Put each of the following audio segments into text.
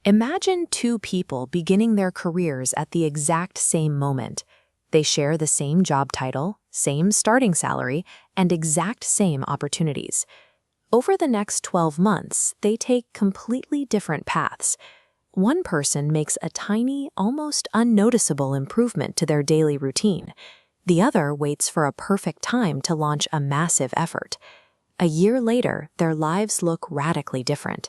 Imagine two people beginning their careers at the exact same moment. They share the same job title, same starting salary, and exact same opportunities. Over the next 12 months, they take completely different paths. One person makes a tiny, almost unnoticeable improvement to their daily routine. The other waits for a perfect time to launch a massive effort. A year later, their lives look radically different.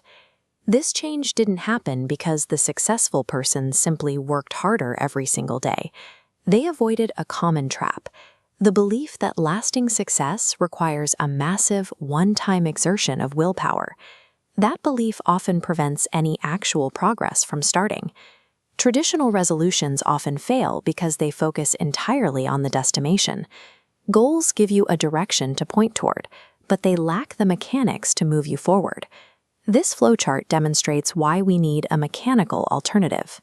This change didn't happen because the successful person simply worked harder every single day. They avoided a common trap: the belief that lasting success requires a massive, one-time exertion of willpower. That belief often prevents any actual progress from starting. Traditional resolutions often fail because they focus entirely on the destination. Goals give you a direction to point toward, but they lack the mechanics to move you forward. This flowchart demonstrates why we need a mechanical alternative.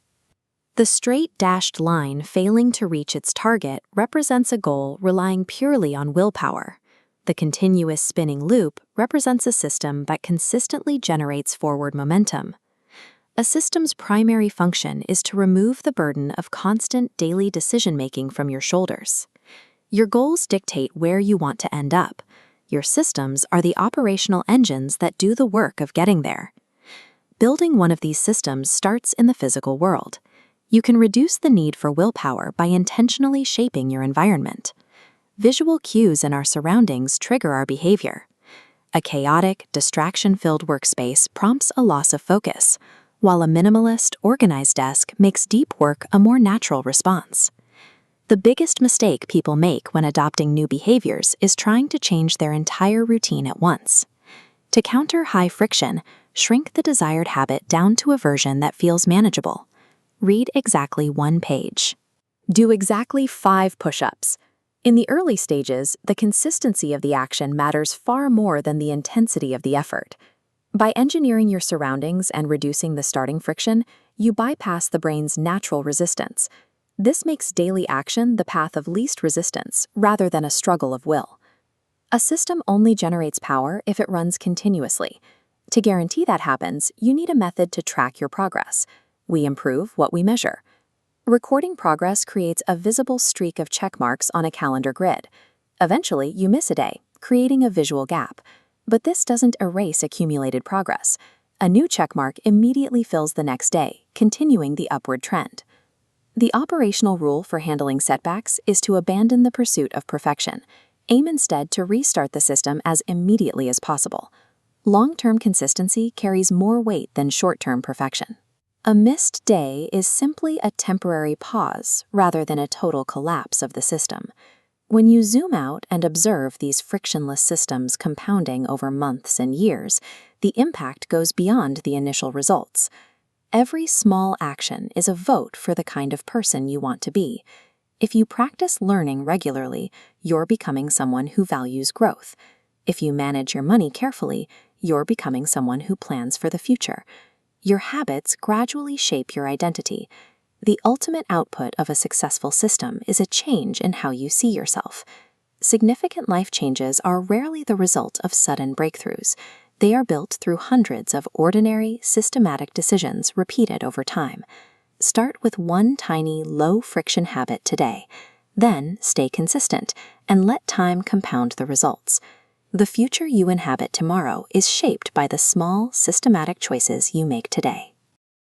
The straight dashed line failing to reach its target represents a goal relying purely on willpower. The continuous spinning loop represents a system that consistently generates forward momentum. A system's primary function is to remove the burden of constant daily decision-making from your shoulders. Your goals dictate where you want to end up. Your systems are the operational engines that do the work of getting there. Building one of these systems starts in the physical world. You can reduce the need for willpower by intentionally shaping your environment. Visual cues in our surroundings trigger our behavior. A chaotic, distraction-filled workspace prompts a loss of focus, while a minimalist, organized desk makes deep work a more natural response. The biggest mistake people make when adopting new behaviors is trying to change their entire routine at once. To counter high friction, shrink the desired habit down to a version that feels manageable. Read exactly 1 page. Do exactly 5 push-ups. In the early stages, the consistency of the action matters far more than the intensity of the effort. By engineering your surroundings and reducing the starting friction, you bypass the brain's natural resistance. This makes daily action the path of least resistance rather than a struggle of will. A system only generates power if it runs continuously. To guarantee that happens, you need a method to track your progress. We improve what we measure. Recording progress creates a visible streak of check marks on a calendar grid. Eventually, you miss a day, creating a visual gap. But this doesn't erase accumulated progress. A new check mark immediately fills the next day, continuing the upward trend. The operational rule for handling setbacks is to abandon the pursuit of perfection. Aim instead to restart the system as immediately as possible. Long-term consistency carries more weight than short-term perfection. A missed day is simply a temporary pause rather than a total collapse of the system. When you zoom out and observe these frictionless systems compounding over months and years, the impact goes beyond the initial results. Every small action is a vote for the kind of person you want to be. If you practice learning regularly, you're becoming someone who values growth. If you manage your money carefully, you're becoming someone who plans for the future. Your habits gradually shape your identity. The ultimate output of a successful system is a change in how you see yourself. Significant life changes are rarely the result of sudden breakthroughs. They are built through hundreds of ordinary, systematic decisions repeated over time. Start with one tiny, low-friction habit today. Then stay consistent and let time compound the results. The future you inhabit tomorrow is shaped by the small, systematic choices you make today.